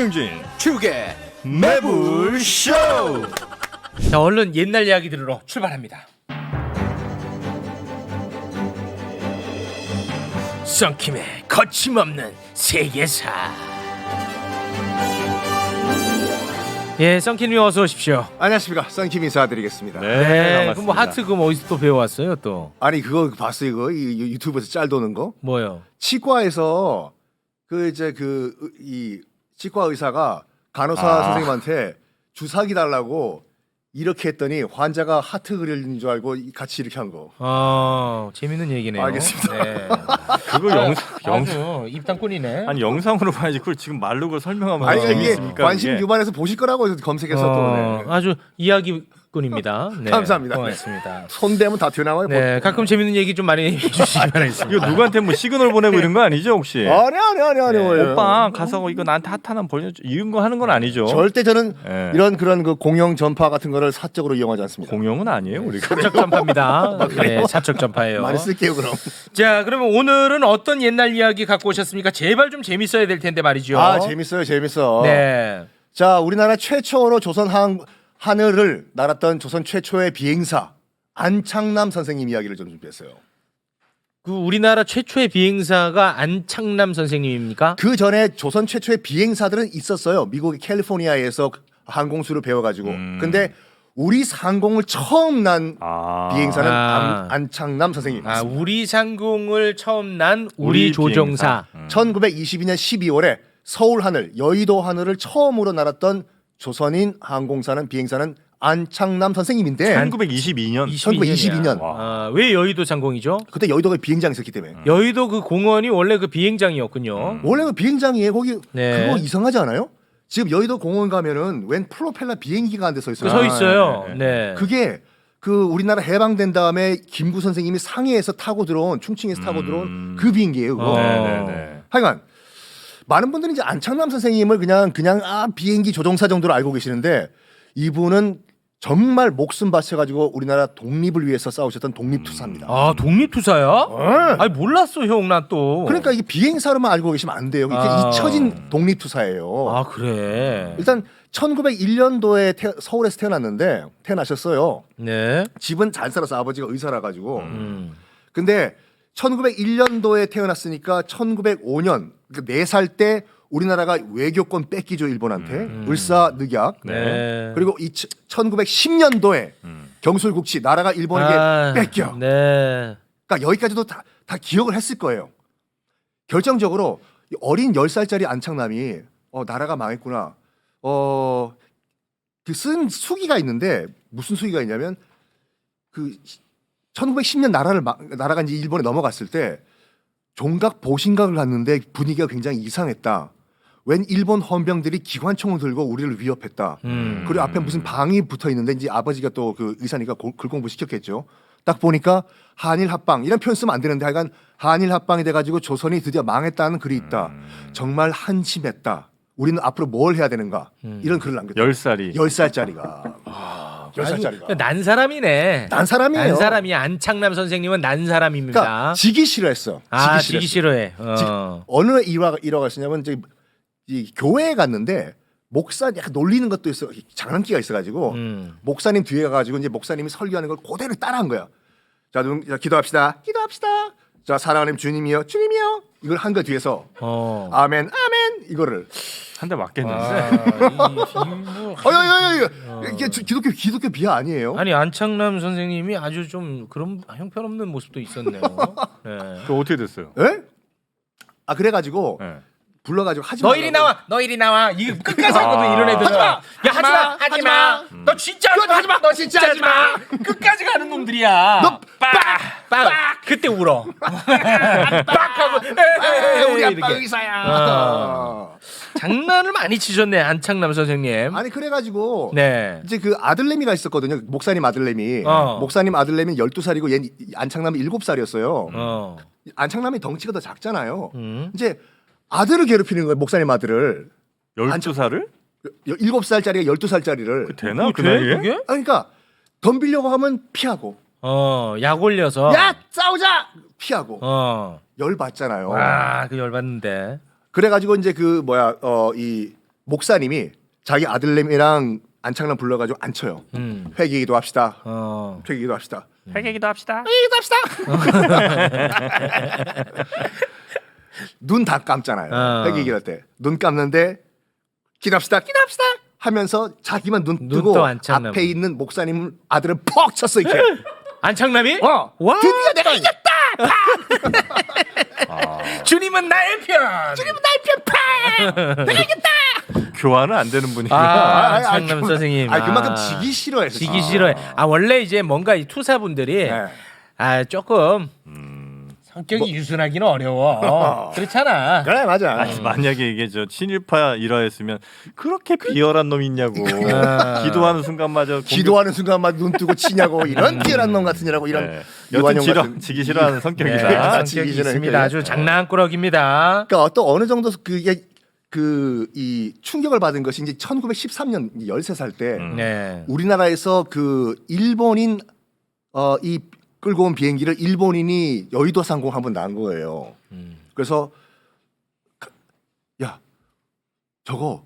김어준진 축의 매불쇼. 자, 얼른 옛날 이야기 들으러 출발합니다. 썬킴의 거침없는 세계사. 예, 썬킴님 어서 오십시오. 안녕하십니까, 썬킴 인사드리겠습니다. 네, 반갑습니다. 그럼 뭐 하트 그럼 어디서 또 배워왔어요 또? 아니 그거 봤어요? 이거 이 유튜브에서 짤 도는 거? 뭐요? 치과에서 이 치과 의사가 간호사 선생님한테 주사기 달라고 이렇게 했더니 환자가 하트 그리는 줄 알고 같이 이렇게 한 거. 아, 재밌는 얘기네요. 알겠습니다. 네. 그거 영상 아주 입당꾼이네. 아니 영상으로 봐야지 그걸 지금 말로 그걸 설명하면 아니 이게 재밌습니까? 관심 이게? 유발해서 보실 거라고 해서 검색해서 또 네. 아주 이야기꾼입니다. 네, 감사합니다. 고맙습니다. 손대면 다 튀어나와요. 네, 가끔 재밌는 얘기 좀 많이 해주시기 바라겠습니다. 이거 누구한테 뭐 시그널 보내고 이런 거 아니죠 혹시? 아니. 오빠 가서 이거 나한테 핫 하나 보여줘 이런 거 하는 건 아니죠? 절대 저는 네. 이런 그런 그 공영 전파 같은 거를 사적으로 이용하지 않습니다. 공용은 아니에요 우리가. 사적 전파입니다. 네, 사적 전파예요. 많이 쓸게요 그럼. 자, 그러면 오늘은 어떤 옛날 이야기 갖고 오셨습니까? 제발 좀 재밌어야 될 텐데 말이죠. 아 재밌어. 네. 자, 우리나라 최초로 조선 하늘을 날았던 조선 최초의 비행사 안창남 선생님 이야기를 좀 준비했어요. 그 우리나라 최초의 비행사가 안창남 선생님입니까? 그 전에 조선 최초의 비행사들은 있었어요. 미국의 캘리포니아에서 항공수를 배워가지고. 근데 우리 상공을 처음 난 비행사는 안창남 선생님. 아, 우리 상공을 처음 난 우리 조종사. 1922년 12월에 서울 하늘, 여의도 하늘을 처음으로 날았던 조선인 항공사는 비행사는 안창남 선생님인데 1922년. 1922년. 아, 왜 여의도 상공이죠? 그때 여의도가 비행장이 있었기 때문에. 여의도 그 공원이 원래 그 비행장이었군요. 원래 그 비행장이에요. 거기 네. 그거 이상하지 않아요? 지금 여의도 공원 가면은 웬 프로펠러 비행기가 한 대 서 있어요. 서 있어요. 네. 네. 그게 그 우리나라 해방된 다음에 김구 선생님이 상해에서 타고 들어온 충칭에서 타고 들어온 그 비행기예요. 그거. 네네네. 하여간 많은 분들이 이제 안창남 선생님을 그냥 비행기 조종사 정도로 알고 계시는데 이분은 정말 목숨 바쳐가지고 우리나라 독립을 위해서 싸우셨던 독립투사입니다. 아, 독립투사야? 아니 몰랐어 형 나 또. 그러니까 이게 비행사로만 알고 계시면 안 돼요. 이게 잊혀진 독립투사예요. 아 그래. 일단 1901년도에 서울에서 태어나셨어요. 네. 집은 잘 살아서 아버지가 의사라 가지고. 근데 1901년도에 태어났으니까 1905년 그러니까 4살 때 우리나라가 외교권 뺏기죠 일본한테 을사늑약. 네. 그리고 1910년도에 경술국치 나라가 일본에게 뺏겨. 네. 그러니까 여기까지도 다 기억을 했을 거예요. 결정적으로 이 어린 10살짜리 안창남이 나라가 망했구나. 그 쓴 수기가 있는데 무슨 수기가 있냐면 그 1910년 나라가 이제 일본에 넘어갔을 때 종각 보신각을 갔는데 분위기가 굉장히 이상했다. 웬 일본 헌병들이 기관총을 들고 우리를 위협했다. 그리고 앞에 무슨 방이 붙어 있는데 이제 아버지가 또 그 의사니까 글공부 시켰겠죠. 딱 보니까 한일 합방 이런 표현 쓰면 안 되는데 하여간 한일 합방이 돼가지고 조선이 드디어 망했다는 글이 있다. 정말 한심했다. 우리는 앞으로 뭘 해야 되는가 이런 글을 남겼다. 10살이. 10살짜리가. 10살짜리가. 난 사람이네. 난 사람이에요. 난 사람이야. 안창남 선생님은 난 사람입니다. 그러니까 지기 싫어했어. 지기 싫어해. 어느 일화가 있었냐면 이제 이 교회에 갔는데 목사 약간 놀리는 것도 있어 장난기가 있어가지고 목사님 뒤에 가가지고 이제 목사님이 설교하는 걸 그대로 따라한 거야. 자, 기도합시다. 자, 사랑하는 주님이요. 이걸 한 거 뒤에서 아멘 이거를 한 대 맞겠는데. 이게 기독교 비하 아니에요? 아니 안창남 선생님이 아주 좀 그런 형편없는 모습도 있었네요. 네. 그 어떻게 됐어요? 예? 아 그래가지고 네. 불러가지고 하지 너 마. 이리 나와. 이게 끝까지 하거든 이런 애들은. 야 하지마. 너 진짜 하지마. 너 진짜 하지마. 끝까지 가는 놈들이야. 너 빡. 그때 울어. 빡 하고 우리 아빠 이렇게. 의사야. 장난을 많이 치셨네 안창남 선생님. 아니 그래가지고 네. 이제 그 아들내미가 있었거든요. 목사님 아들내미. 목사님 아들내미는 12살이고 얘 안창남이 7살이었어요. 안창남이 덩치가 더 작잖아요. 이제 아들을 괴롭히는 거예요. 목사님 아들을. 12살을? 7살짜리가 12살짜리를. 되나? 그 나이에? 그게? 그러니까 덤비려고 하면 피하고. 약 올려서. 야 싸우자 피하고. 열 받잖아요. 그 열받는데. 그래가지고 이제 이 목사님이 자기 아들내미랑 안창남 불러가지고 앉혀요. 회개기도 합시다. 회개기도 합시다. 회개기도 합시다. 눈 다 감잖아요. 회개기도 할 때. 눈 감는데 기도합시다. 기도합시다. 하면서 자기만 눈 뜨고 눈도 안창남. 앞에 있는 목사님 아들은 퍽 쳤어 이렇게. 안창남이? 와. 드디어 내가 이겼다. 주님은 나의 편. 주님은 나의 편. 내가 이겼다. 교환은 안 되는 분이구나. 안창남 선생님. 그만큼 지기 싫어해서. 지기 싫어해. 원래 이제 뭔가 이 투사분들이 네. 조금 성격이 유순하기는 어려워. 그렇잖아. 그래 맞아. 아니, 만약에 이게 저 친일파 일화였으면 그렇게 비열한 놈이 있냐고. 기도하는 순간마저 기도하는 순간만 눈 뜨고 치냐고 이런 비열한 놈 같으냐고 이런 네. 여튼 지기 싫어하는 성격이다. 네, 지기 성격이 싫어하는 있습니다. 아주 장난꾸러기입니다. 그러니까 또 어느 정도 그게 이 충격을 받은 것이 이제 1913년 13살 때 네. 우리나라에서 그 일본인 이 끌고 온 비행기를 일본인이 여의도 상공 한번 난 거예요. 그래서 야 저거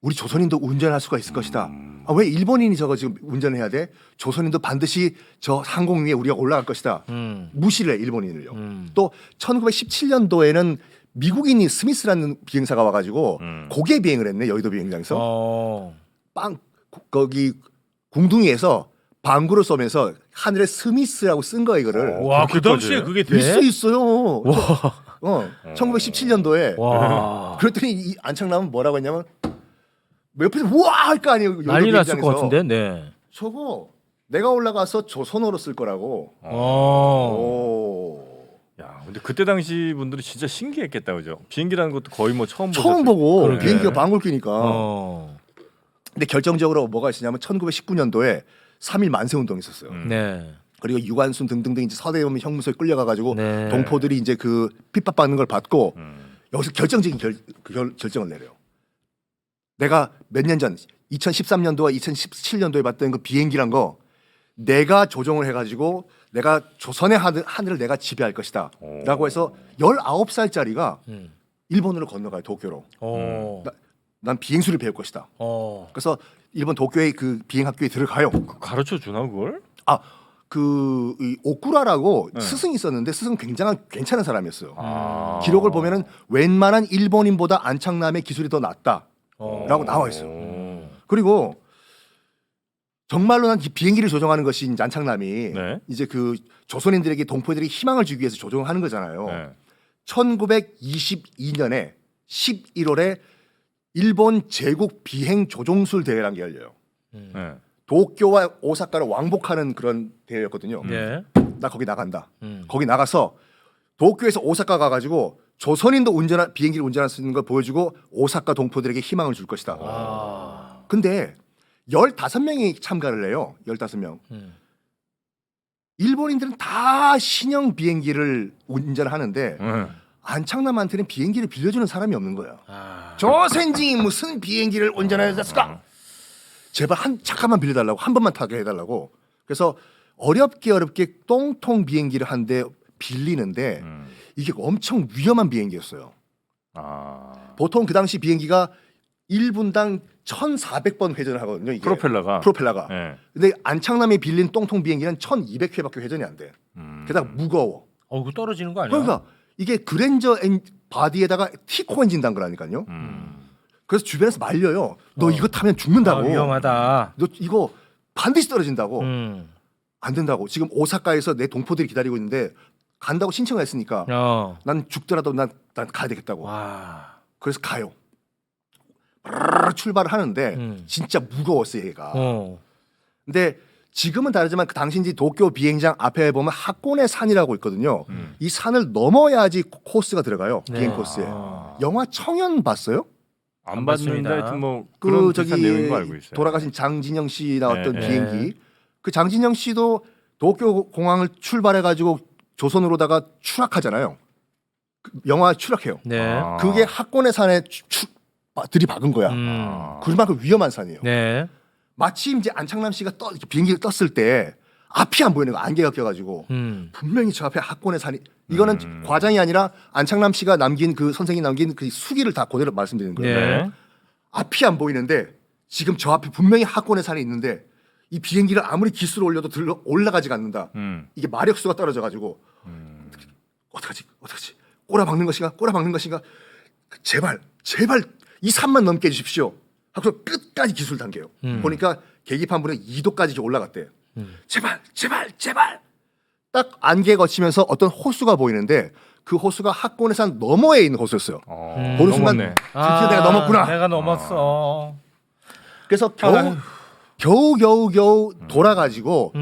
우리 조선인도 운전할 수가 있을 것이다. 왜 일본인이 저거 지금 운전해야 돼? 조선인도 반드시 저 항공 위에 우리가 올라갈 것이다. 무시를 해 일본인을요. 또 1917년도에는 미국인이 스미스라는 비행사가 와가지고 고개 비행을 했네 여의도 비행장에서. 거기 궁둥이에서 방구를 쏘면서 하늘에 스미스라고 쓴 거야 이거를. 와, 그 당시에 그게 돼? 있어요. 1917년도에. 와. 그랬더니 이 안창남은 뭐라고 했냐면 옆에서 우와 할 거 아니에요. 여의도 난리 났을 것 비행장에서. 같은데. 네. 저거 내가 올라가서 조선어로 쓸 거라고. 야, 근데 그때 당시 분들이 진짜 신기했겠다, 그죠? 비행기라는 것도 거의 뭐 처음 보고 그러게. 비행기가 방울 끼니까. 근데 결정적으로 뭐가 있었냐면 1919년도에 3.1 만세 운동이 있었어요. 네. 그리고 유관순 등등등 이제 서대문 형무소에 끌려가가지고 네. 동포들이 이제 그 핍박받는 걸 받고 여기서 결정적인 결정을 내려요. 내가 몇 년 전 2013년도와 2017년도에 봤던 그 비행기란 거 내가 조종을 해가지고 내가 조선의 하늘을 내가 지배할 것이다 라고 해서 19살짜리가 일본으로 건너가요. 도쿄로. 난 비행수를 배울 것이다. 그래서 일본 도쿄의 그 비행학교에 들어가요. 가르쳐 주나 그걸? 이 오쿠라라고 스승이 있었는데 스승 괜찮은 사람이었어요. 기록을 보면은 웬만한 일본인보다 안창남의 기술이 더 낫다라고 나와 있어요. 그리고 정말로 난 비행기를 조종하는 것이 이제 안창남이 네. 이제 그 조선인들에게 동포들에게 희망을 주기 위해서 조종하는 거잖아요. 네. 1922년에 11월에 일본 제국 비행 조종술 대회라는 게 열려요. 네. 도쿄와 오사카를 왕복하는 그런 대회였거든요. 네. 나 거기 나간다. 거기 나가서 도쿄에서 오사카 가가지고 조선인도 비행기를 운전할 수 있는 걸 보여주고 오사카 동포들에게 희망을 줄 것이다. 근데 15명이 참가를 해요. 15명. 일본인들은 다 신형 비행기를 운전하는데 안창남한테는 비행기를 빌려주는 사람이 없는 거예요. 저 sen징이 무슨 비행기를 운전하였을까? 제발 잠깐만 빌려달라고, 한 번만 타게 해달라고. 그래서 어렵게 똥통 비행기를 한 대 빌리는데 이게 엄청 위험한 비행기였어요. 보통 그 당시 비행기가 1분당 1,400번 회전을 하거든요. 이게 프로펠러가. 네. 근데 안창남이 빌린 똥통 비행기는 1,200회밖에 회전이 안 돼. 게다가 무거워. 그거 떨어지는 거 아니야? 그러니까 이게 그랜저 바디에다가 티코 엔진 단 거라니까요. 그래서 주변에서 말려요. 너 이거 타면 죽는다고. 위험하다. 너 이거 반드시 떨어진다고. 안 된다고. 지금 오사카에서 내 동포들이 기다리고 있는데 간다고 신청을 했으니까 난 죽더라도 난 가야 되겠다고. 와. 그래서 가요. 출발을 하는데 진짜 무거웠어요 얘가. 근데 지금은 다르지만 그 당시 이제 도쿄 비행장 앞에 보면 하코네 산이라고 있거든요. 이 산을 넘어야지 코스가 들어가요. 비행 코스에. 영화 청년 봤어요? 안 봤는데 하여튼 뭐 그 그런 비슷한 내용인 거 알고 있어요. 돌아가신 장진영 씨 나왔던 네. 비행기. 그 장진영 씨도 도쿄 공항을 출발해 가지고 조선으로다가 추락하잖아요. 그 영화 추락해요. 네. 그게 하코네 산에 들이박은 거야. 그만큼 위험한 산이에요. 네. 마침 이제 안창남 씨가 비행기를 떴을 때 앞이 안 보이는 거 안개가 껴가지고 분명히 저 앞에 하코네 산이 이거는 과장이 아니라 안창남 씨가 남긴 그 선생이 남긴 그 수기를 다 그대로 말씀드리는 거예요. 네. 앞이 안 보이는데 지금 저 앞에 분명히 하권의 산이 있는데 이 비행기를 아무리 기수로 올려도 올라가지가 않는다. 이게 마력수가 떨어져가지고 어떡하지? 꼬라박는 것인가? 제발 이 산만 넘게 해주십시오. 하고서 끝까지 기술 단계요. 보니까 계기판부는 2도까지 올라갔대. 제발. 딱 안개 거치면서 어떤 호수가 보이는데 그 호수가 하권의 산 너머에 있는 호수였어요. 보는 순간 넘었네. 드디어 내가 넘었구나. 내가 넘었어. 그래서 겨우 돌아가지고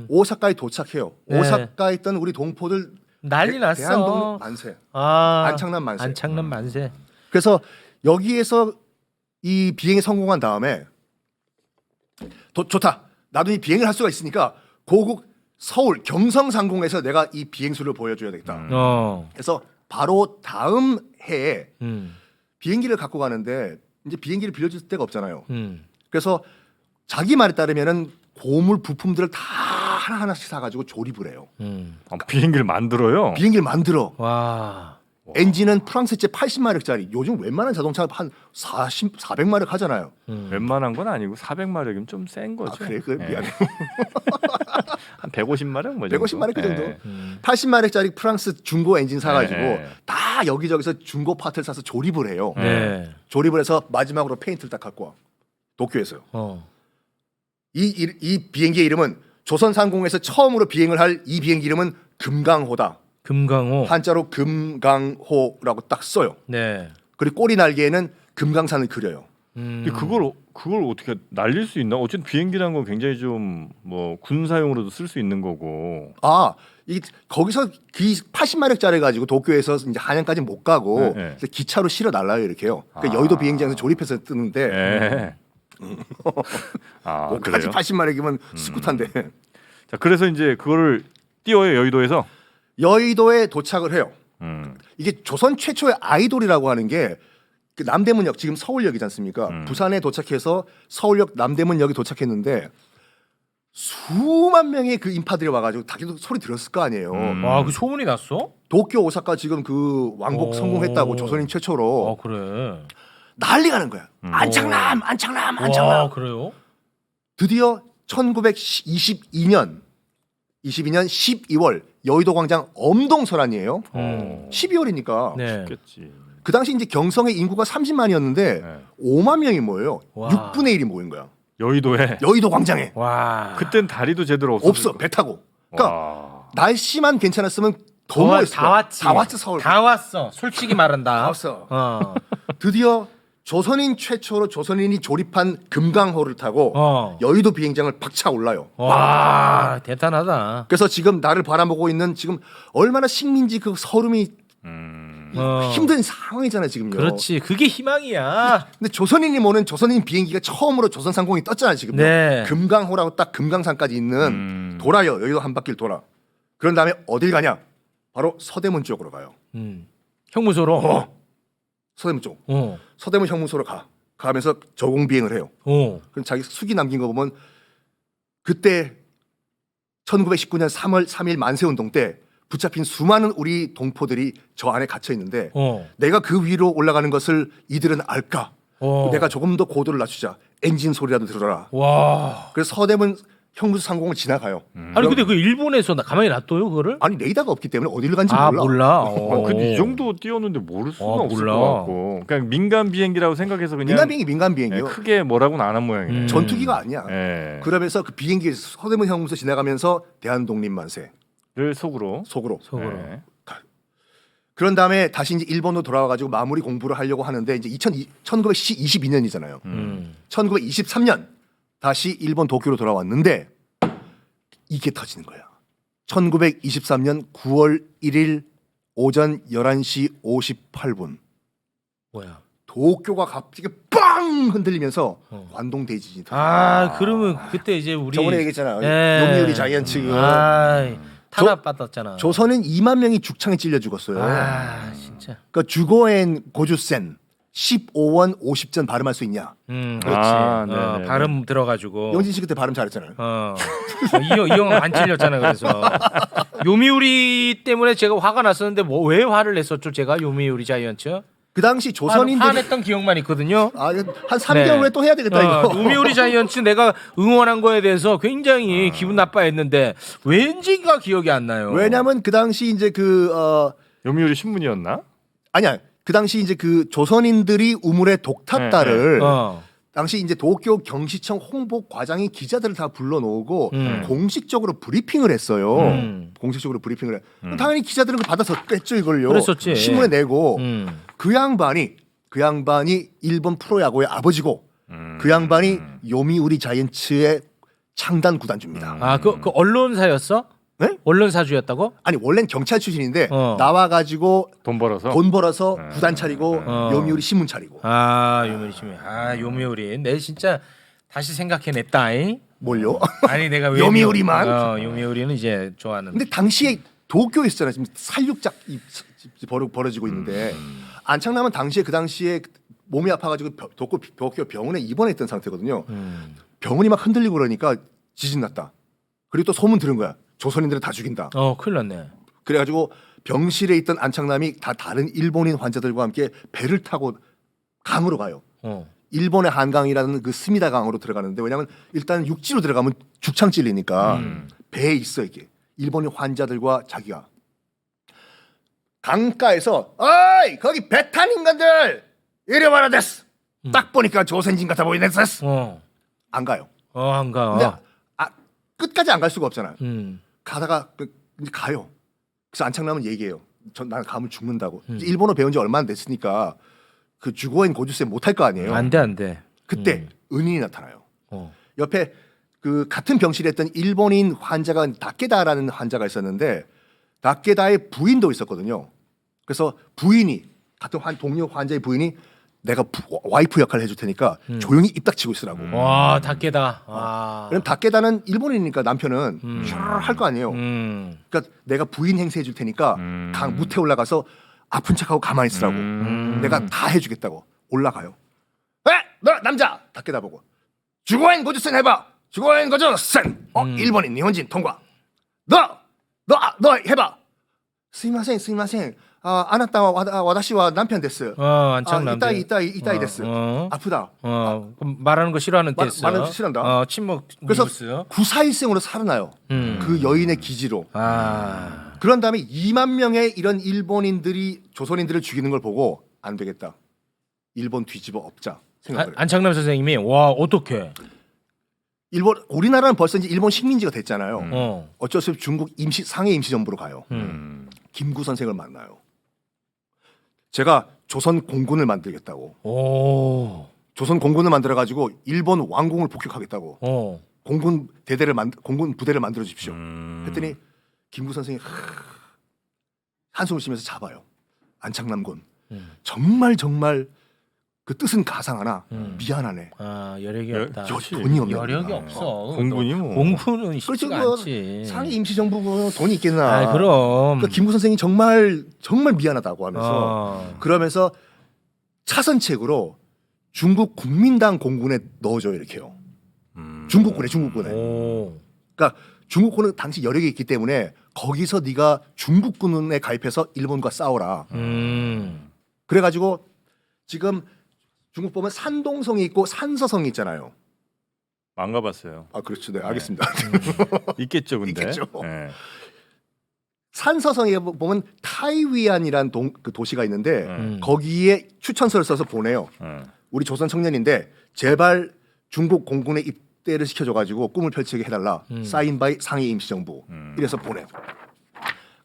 오사카에 도착해요. 네. 오사카에 있던 우리 동포들 난리 났어. 대한독립 만세. 아, 안창난 만세. 안창난 만세. 그래서 여기에서 이 비행에 성공한 다음에 좋다. 나도 이 비행을 할 수가 있으니까 고국 서울 경성상공에서 내가 이 비행수를 보여줘야 되겠다. 그래서 바로 다음 해에 비행기를 갖고 가는데 이제 비행기를 빌려줄 데가 없잖아요. 그래서 자기 말에 따르면은 고물 부품들을 다 하나하나씩 사가지고 조립을 해요. 비행기를 만들어요. 비행기를 만들어. 와. 엔진은 프랑스제 80마력짜리. 요즘 웬만한 자동차 한 400마력 하잖아요. 웬만한 건 아니고 400마력이면 좀 센 거죠. 아, 그래? 미안해. 한 150마력 뭐 150마력 그 정도. 예. 80마력짜리 프랑스 중고 엔진 사가지고 네. 다 여기저기서 중고 파트를 사서 조립을 해요. 네. 조립을 해서 마지막으로 페인트를 딱 갖고 와. 도쿄에서요. 이 비행기의 이름은 조선상공에서 처음으로 비행을 할 이 비행기 이름은 금강호다. 금강호. 한자로 금강호라고 딱 써요. 네. 그리고 꼬리 날개에는 금강산을 그려요. 근데 그걸 어떻게 날릴 수 있나? 어쨌든 비행기라는 건 굉장히 좀 뭐 군사용으로도 쓸 수 있는 거고. 이 거기서 그 80마력짜리 가지고 도쿄에서 이제 한양까지 못 가고 네. 그래서 기차로 실어 날라요 이렇게요. 그러니까 여의도 비행장에서 조립해서 뜨는데 예. 뭐까지 그래요? 80마력이면 스쿠터인데 자, 그래서 이제 그거를 띄워요 여의도에서. 여의도에 도착을 해요. 음. 이게 조선 최초의 아이돌이라고 하는 게 그 남대문역 지금 서울역이지 않습니까? 부산에 도착해서 서울역 남대문역에 도착했는데 수만 명의 그 인파들이 와가지고 다들 소리 들었을 거 아니에요. 와, 그 소문이 났어? 도쿄 오사카 지금 그 왕복 오. 성공했다고 조선인 최초로 그래. 난리가 난 거야. 안창남. 와, 그래요? 드디어 1922년 12월 여의도 광장 엄동설안이에요. 12월이니까 네. 그렇겠지. 그 당시 이제 경성의 인구가 30만이었는데 네. 5만 명이 모여요. 와. 6분의 1이 모인 거야. 여의도에. 여의도 광장에. 와. 그땐 다리도 제대로 없어. 배 타고. 그러니까 와. 날씨만 괜찮았으면 더 다 모였을 거야. 왔지. 다 왔어 서울. 다 왔어. 솔직히 말한다. 다 왔어. 드디어 조선인 최초로 조선인이 조립한 금강호를 타고 여의도 비행장을 박차 올라요. 와, 대단하다. 그래서 지금 나를 바라보고 있는 지금 얼마나 식민지 그 서름이 힘든 상황이잖아요 지금요. 그렇지. 그게 희망이야. 근데 조선인이 모는 조선인 비행기가 처음으로 조선상공이 떴잖아요 지금. 네. 금강호라고 딱 금강산까지 있는 돌아요. 여의도 한 바퀴를 돌아. 그런 다음에 어딜 가냐? 바로 서대문 쪽으로 가요. 형무소로. 서대문 쪽. 어. 서대문 형무소로 가. 가면서 저공 비행을 해요. 그럼 자기 수기 남긴 거 보면 그때 1919년 3월 3일 만세운동 때 붙잡힌 수많은 우리 동포들이 저 안에 gat혀 있는데 내가 그 위로 올라가는 것을 이들은 알까? 내가 조금 더 고도를 낮추자. 엔진 소리라도 들어라. 와. 그래서 서대문 형무소 상공을 지나가요. 아니 근데 그 일본에서 가만히 놔둬요 그거를? 아니 레이더가 없기 때문에 어디를 간지 몰라. 근데 이 정도 띄웠는데 모를 수는 없을 몰라. 것 같고. 그냥 민간 비행기라고 생각해서 그냥 민간 비행기요. 크게 뭐라고는 안 한 모양이네. 전투기가 아니야. 예. 그러면서 그 비행기 서대문 형무소 지나가면서 대한독립 만세 를 속으로. 속으로. 예. 그런 다음에 다시 이제 일본으로 돌아와가지고 마무리 공부를 하려고 하는데 이제 1922년이잖아요. 1923년 다시 일본 도쿄로 돌아왔는데 이게 터지는 거야. 1923년 9월 1일 오전 11시 58분 뭐야? 도쿄가 갑자기 빵 흔들리면서 관동 대지진이 그러면 그때 이제 우리 저번에 얘기했잖아. 예. 요미우리 자이언츠. 탄압 받았잖아. 조선인 2만 명이 죽창에 찔려 죽었어요. 진짜. 그러니까 주고엔 고주센 15원 50전 발음할 수 있냐? 그렇지. 네네네. 발음 들어가지고. 영진 씨 그때 발음 잘했잖아요. 이 형 안 찔렸잖아 그래서. 요미우리 때문에 제가 화가 났었는데 왜 화를 냈었죠 제가 요미우리 자이언츠? 그 당시 조선인들이 화냈던 기억만 있거든요. 한 3개월 후에 또 해야 되겠다 이거. 우미우리 자이언츠 내가 응원한 거에 대해서 굉장히 기분 나빠했는데 왠지가 기억이 안 나요. 왜냐면 그 당시 이제 요미우리 신문이었나? 아니야. 그 당시 이제 그 조선인들이 우물에 독 탔다를 당시 이제 도쿄 경시청 홍보 과장이 기자들을 다 불러놓고 공식적으로 브리핑을 했어요. 공식적으로 브리핑을 해. 당연히 기자들은 그걸 받아서 뺐죠 이걸요. 그랬었지. 신문에 내고 그 양반이 일본 프로야구의 아버지고 그 양반이 요미우리 자이언츠의 창단 구단주입니다. 그 언론사였어? 네? 언론사주였다고? 아니 원래는 경찰 출신인데 나와가지고 돈 벌어서 구단 차리고 요미우리 신문 차리고. 요미우리 신문. 요미우리. 내 진짜 다시 생각해냈다잉. 뭘요? 아니 내가 왜 요미우리만? 요미우리는 이제 좋아하는. 근데 당시에 도쿄에 있었잖아요. 지금 살육작이 벌어지고 있는데 안창남은 그 당시에 몸이 아파가지고 도쿄 병원에 입원했던 상태거든요. 병원이 막 흔들리고 그러니까 지진 났다. 그리고 또 소문 들은 거야. 조선인들은 다 죽인다. 큰일 났네. 그래가지고 병실에 있던 안창남이 다 다른 일본인 환자들과 함께 배를 타고 강으로 가요. 일본의 한강이라는 그 스미다 강으로 들어가는데 왜냐하면 일단 육지로 들어가면 죽창 찔리니까 배에 있어 이게 일본인 환자들과 자기가 강가에서 어이 거기 배 탄 인간들 이리 와라 됐어. 딱 보니까 조선인 같아 보이네 됐어. 안 가요. 안 가. 근데 끝까지 안 갈 수가 없잖아요. 가다가 이제 가요. 그래서 안창남은 얘기해요. 나는 가면 죽는다고. 일본어 배운 지 얼마 안 됐으니까 그 주거인 고주세 못 할 거 아니에요. 안 돼. 그때 은인이 나타나요. 옆에 그 같은 병실에 있던 일본인 환자가 다케다라는 환자가 있었는데 다케다의 부인도 있었거든요. 그래서 부인이 같은 동료 환자의 부인이 내가 와이프 역할을 해줄 테니까 조용히 입 닥치고 있으라고. 와 닭게다. 왜냐면 다케다는 일본이니까 남편은 할 거 아니에요. 그러니까 내가 부인 행세해 줄 테니까 강 무태 올라가서 아픈 척하고 가만히 있으라고. 내가 다 해주겠다고. 올라가요. 너 남자 다케다 보고 주거인 고주센 해봐. 주거인 고주센. 일본인 일본인 통과. 너 해봐. 스미마셍. 아나타 와다시와 남편 됐어요. 안창남. 이따이 됐어. 아프다. 그럼 말하는 거 싫어하는 테스. 말하는 거 싫어한다. 침묵. 그래서 뉴스. 구사일생으로 살아나요. 그 여인의 기지로. 그런 다음에 2만 명의 이런 일본인들이 조선인들을 죽이는 걸 보고 안 되겠다. 일본 뒤집어 엎자 생각을 해요. 안창남 선생님이 와 어떻게? 우리나라는 벌써 이제 일본 식민지가 됐잖아요. 어쩔 수 없이 중국 상해 임시정부로 가요. 김구 선생을 만나요. 제가 조선 공군을 만들겠다고. 조선 공군을 만들어 가지고 일본 왕궁을 복역하겠다고. 공군 부대를 만들어 주십시오. 했더니 김구 선생이 한숨을 쉬면서 잡아요. 안창남군. 정말 그 뜻은 가상하나 미안하네. 여력이 없다. 돈이 없네. 여력이 없어. 공군이 뭐. 공군은 쉽지가 않지. 상해 임시정부고 돈이 있겠나. 그럼. 그러니까 김구 선생이 정말 미안하다고 하면서 그러면서 차선책으로 중국 국민당 공군에 넣어줘요 이렇게요. 중국군에. 그러니까 중국군은 당시 여력이 있기 때문에 거기서 네가 중국군에 가입해서 일본과 싸워라. 그래가지고 지금 중국 보면 산동성이 있고 산서성이 있잖아요. 안 가봤어요. 그렇죠. 네, 알겠습니다. 있겠죠, 근데. 있겠죠. 네. 산서성에 보면 타이위안이라는 그 도시가 있는데 거기에 추천서를 써서 보내요. 우리 조선 청년인데 제발 중국 공군에 입대를 시켜줘가지고 꿈을 펼치게 해달라. 사인 바이 상해 임시정부. 이래서 보내.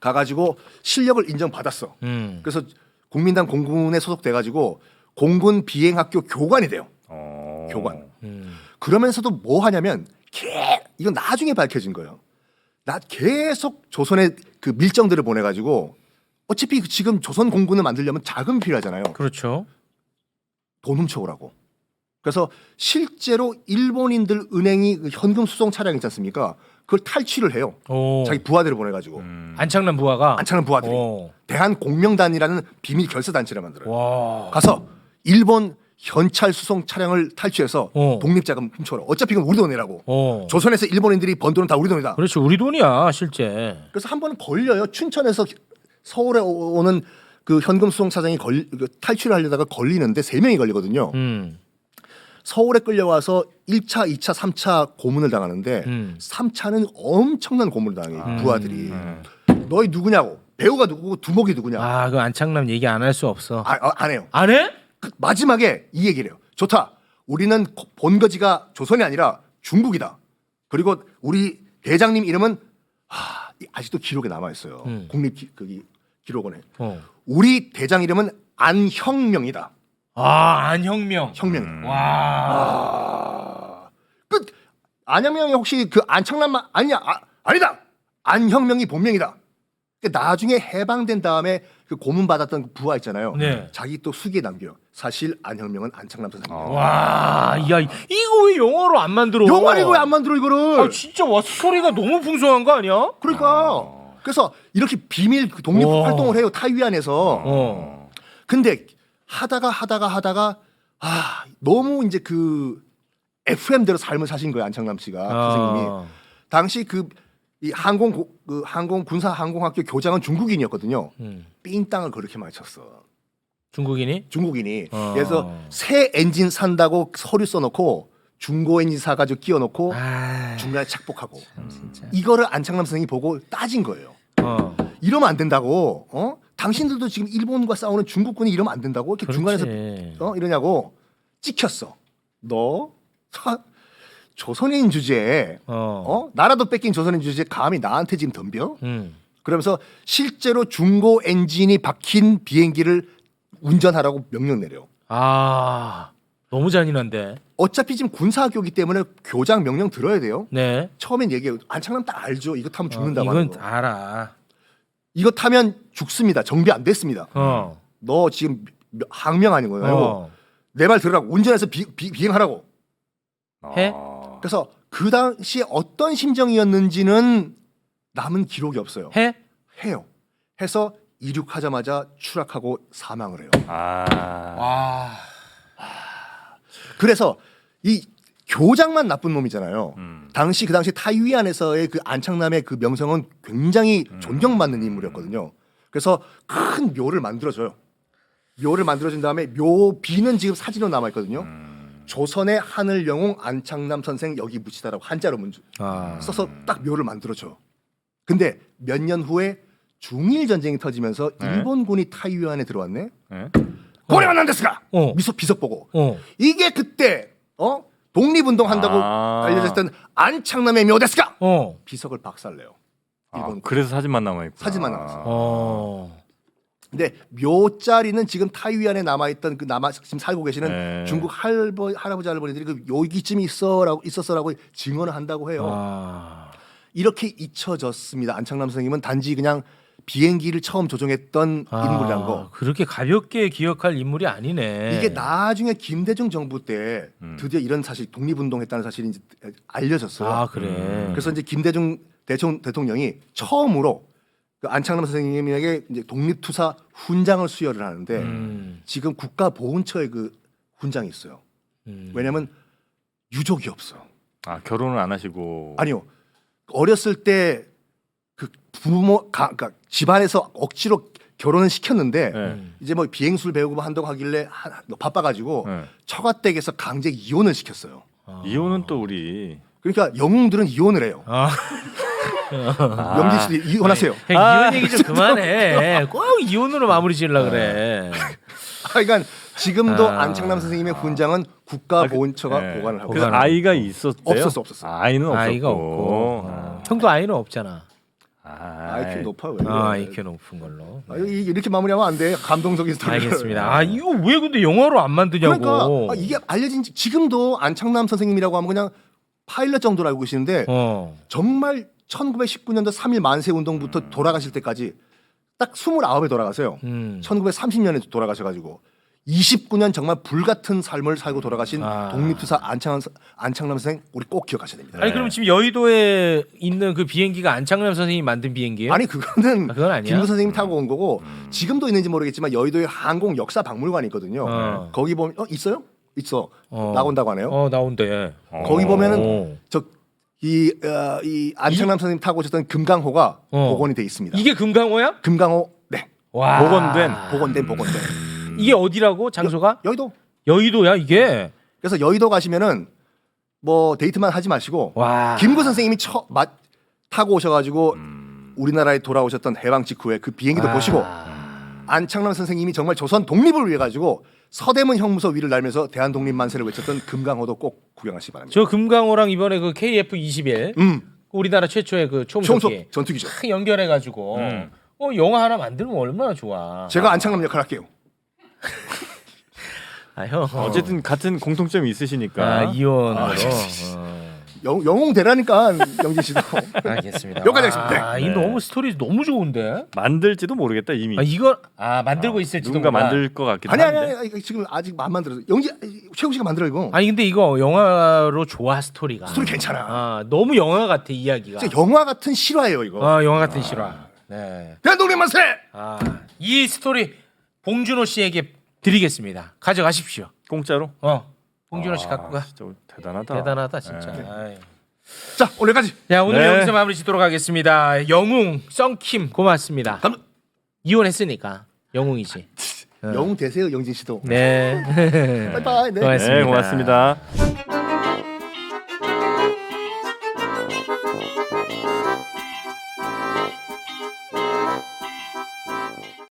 가가지고 실력을 인정받았어. 그래서 국민당 공군에 소속돼가지고 공군 비행학교 교관이 돼요. 교관. 그러면서도 뭐 하냐면 이건 나중에 밝혀진 거예요. 계속 조선의 그 밀정들을 보내가지고 어차피 지금 조선 공군을 만들려면 자금이 필요하잖아요. 그렇죠. 돈 훔쳐오라고. 그래서 실제로 일본인들 은행이 그 현금 수송 차량 있지 않습니까? 그걸 탈취를 해요. 자기 부하들을 보내가지고. 안창남 부하가. 안창남 부하들이. 대한공명단이라는 비밀 결사 단체를 만들어요. 와. 가서 일본 현찰 수송 차량을 탈취해서 독립자금 훔쳐라. 어차피 이건 우리 돈이라고. 조선에서 일본인들이 번 돈은 다 우리 돈이다. 그렇지 우리 돈이야 실제. 그래서 한 번은 걸려요. 춘천에서 서울에 오는 그 현금 수송 차장이 탈출하려다가 걸리는데 3명이 걸리거든요. 서울에 끌려와서 1차, 2차, 3차 고문을 당하는데 3차는 엄청난 고문을 당해요. 부하들이. 너희 누구냐고. 배우가 누구고 두목이 누구냐. 아, 그 안창남 얘기 안 할 수 없어. 안 해요. 안 해? 그 마지막에 이 얘기를 해요. 좋다. 우리는 본거지가 조선이 아니라 중국이다. 그리고 우리 대장님 이름은 아직도 기록에 남아 있어요. 국립 기록원에. 우리 대장 이름은 안형명이다. 아, 안혁명. 혁명. 와. 그 안형명이 혹시 그 안창남 아니냐? 아니다. 안형명이 본명이다. 나중에 해방된 다음에 그 고문 받았던 그 부하 있잖아요. 네. 자기 또 수기에 남겨요. 사실 안형명은 안창남 선생님. 와, 야, 이거 왜 영어로 안 만들어? 영화를 왜 안 만들어 이거를? 아, 진짜 와 스토리가 너무 풍성한 거 아니야? 그러니까 그래서 이렇게 비밀 독립 와. 활동을 해요 타이위안에서. 어. 근데 하다가 너무 이제 그 FM대로 삶을 사신 거예요 안창남 씨가 선생님이. 당시 이 항공 군사 항공학교 교장은 중국인이었거든요. 삥 땅을 그렇게 많이 쳤어. 중국인이. 그래서 새 엔진 산다고 서류 써놓고 중고 엔진 사가지고 끼워놓고 중간에 착복하고. 진짜. 이거를 안창남 선생님이 보고 따진 거예요. 이러면 안 된다고. 당신들도 지금 일본과 싸우는 중국군이 이러면 안 된다고. 이렇게 그렇지. 중간에서 이러냐고 찍혔어. 너 조선인 주제에 나라도 뺏긴 조선인 주제에 감히 나한테 지금 덤벼? 그러면서 실제로 중고 엔진이 박힌 비행기를 운전하라고 명령 내려. 아, 너무 잔인한데. 어차피 지금 군사학교이기 때문에 교장 명령 들어야 돼요. 네. 처음엔 얘기해요. 안창남 딱 알죠. 이거 타면 죽는다고 하는 이건 거. 알아. 이거 타면 죽습니다. 정비 안 됐습니다. 너 지금 항명 아닌 거예요. 내 말 들으라고. 운전해서 비행하라고. 해? 그래서 그 당시에 어떤 심정이었는지는 남은 기록이 없어요. 해요. 해서 이륙하자마자 추락하고 사망을 해요. 와. 그래서 이 교장만 나쁜 놈이잖아요. 당시 타이위안에서의 그 안창남의 그 명성은 굉장히 존경받는 인물이었거든요. 그래서 큰 묘를 만들어줘요. 묘를 만들어준 다음에 묘 비는 지금 사진으로 남아 있거든요. 조선의 하늘 영웅 안창남 선생 여기 묻히다라고 한자로 써서 딱 묘를 만들어줘. 근데 몇 년 후에 중일 전쟁이 터지면서 일본군이 타이완에 들어왔네. 고래가 난데스가 미소 비석 보고 이게 그때 독립운동 한다고 알려졌던 안창남의 묘데스가 비석을 박살내요. 일본 그래서 사진만 남아 있고. 사진만 남았어. 근데 묘자리는 지금 타이완에 남아있던 지금 살고 계시는 중국 할아버지 할머니들이 그 여기쯤 있었어라고 증언을 한다고 해요. 이렇게 잊혀졌습니다. 안창남 선생님은 단지 그냥 비행기를 처음 조종했던 인물이란 거. 그렇게 가볍게 기억할 인물이 아니네. 이게 나중에 김대중 정부 때 드디어 이런 사실 독립운동했다는 사실이 이제 알려졌어요. 그래. 그래서 이제 김대중 대통령이 처음으로 그 안창남 선생님에게 이제 독립투사 훈장을 수여를 하는데 지금 국가보훈처에 그 훈장이 있어요. 왜냐하면 유족이 없어. 결혼을 안 하시고. 아니요. 어렸을 때 그 그러니까 집안에서 억지로 결혼을 시켰는데 이제 뭐 비행술 배우고 뭐 한다고 하길래 바빠가지고 처가댁에서 강제 이혼을 시켰어요. 이혼은 또 우리. 그러니까 영웅들은 이혼을 해요. 영진 씨도 이혼하세요. 이혼 얘기 좀 그만해. 꼭 이혼으로 마무리 지으려 그래. 그러니까 지금도 안창남 선생님의 훈장은 국가보훈처가 보관을 하고. 그 아이가 있었대요? 없었어. 아이는 없었고. 아이가 없고. 형도 아이는 없잖아. IQ 높아 왜? IQ 높은 걸로. 이렇게 마무리하면 안 돼. 감동적인 스토리. 알겠습니다. 이거 왜 근데 영화로 안 만드냐고. 그러니까 이게 알려진 지금도 안창남 선생님이라고 하면 그냥 파일럿 정도로 알고 계시는데 정말 1919년도 3.1 만세 운동부터 돌아가실 때까지 딱 29에 돌아가세요. 1930년에 돌아가셔가지고 29년 정말 불같은 삶을 살고 돌아가신 독립투사 안창남 선생 우리 꼭 기억하셔야 됩니다. 아니 그럼 지금 여의도에 있는 그 비행기가 안창남 선생님이 만든 비행기예요? 아니 그건 아니야. 김구 선생님이 타고 온 거고 지금도 있는지 모르겠지만 여의도에 항공 역사 박물관이 있거든요. 거기 보면 있어요? 있어. 나온다고 하네요. 나온대. 거기 보면은 이 안창남 선생님 타고 오셨던 금강호가 복원이 돼 있습니다. 이게 금강호야? 금강호. 네. 와. 복원된. 이게 어디라고 장소가? 여의도. 여의도야 이게. 그래서 여의도 가시면은 뭐 데이트만 하지 마시고 와. 김구 선생님이 타고 오셔가지고 우리나라에 돌아오셨던 해방 직후에 그 비행기도 보시고 안창남 선생님이 정말 조선 독립을 위해 가지고 서대문 형무소 위를 날면서 대한 독립 만세를 외쳤던 금강호도 꼭 구경하시기 바랍니다. 저 금강호랑 이번에 그 KF-21 우리나라 최초의 그 총석기 총속 전투기죠. 탁 연결해가지고 영화 하나 만들면 얼마나 좋아. 제가 안창남 역할 할게요. 아 형. 어쨌든 같은 공통점이 있으시니까. 이혼으로. 영웅 대라니까 영진 씨도. 알겠습니다. 여기까지 하겠습니다. 이 너무 스토리 너무 좋은데. 만들지도 모르겠다 이미. 이걸 만들고 있을지도 누군가 몰라. 만들 것 같기도 아니 한데. 지금 아직 안 만들어서 최욱 씨가 만들어 이거. 아니 근데 이거 영화로 좋아 스토리가. 스토리 괜찮아. 너무 영화 같아 이야기가. 진짜 영화 같은 실화예요 이거. 영화 같은 실화. 네. 대한 독립 만세. 이 스토리 봉준호 씨에게 드리겠습니다. 가져가십시오. 공짜로? 봉준호 씨 갖고 가. 진짜 대단하다. 대단하다 진짜. 자 오늘까지. 자 오늘 네. 여기서 마무리 짓도록 하겠습니다. 영웅 썬킴 고맙습니다. 이혼했으니까 영웅이지. 영웅 되세요 영진 씨도. 네. 바이바이. 네. 고맙습니다. 네, 고맙습니다.